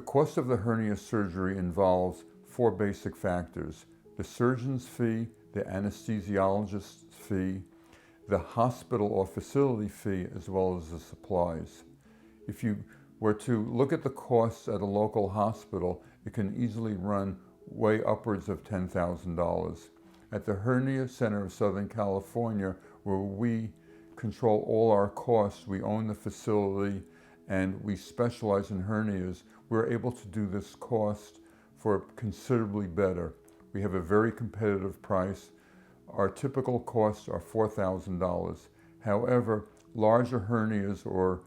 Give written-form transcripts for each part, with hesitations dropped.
cost of the hernia surgery involves four basic factors: the surgeon's fee, the anesthesiologist's fee, the hospital or facility fee, as well as the supplies. If you were to look at the costs at a local hospital, it can easily run way upwards of $10,000. At the Hernia Center of Southern California, where we control all our costs, we own the facility, and we specialize in hernias, we're able to do this cost for considerably better. We have a very competitive price. Our typical costs are $4,000. However, larger hernias or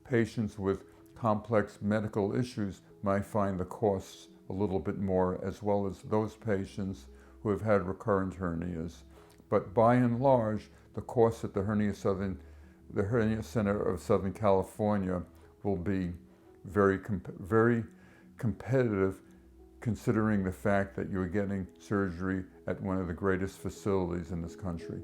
patients with complex medical issues might find the costs a little bit more, as well as those patients who have had recurrent hernias. But by and large, the costs at the Hernia Center of Southern California will be very competitive, considering the fact that you're getting surgery at one of the greatest facilities in this country.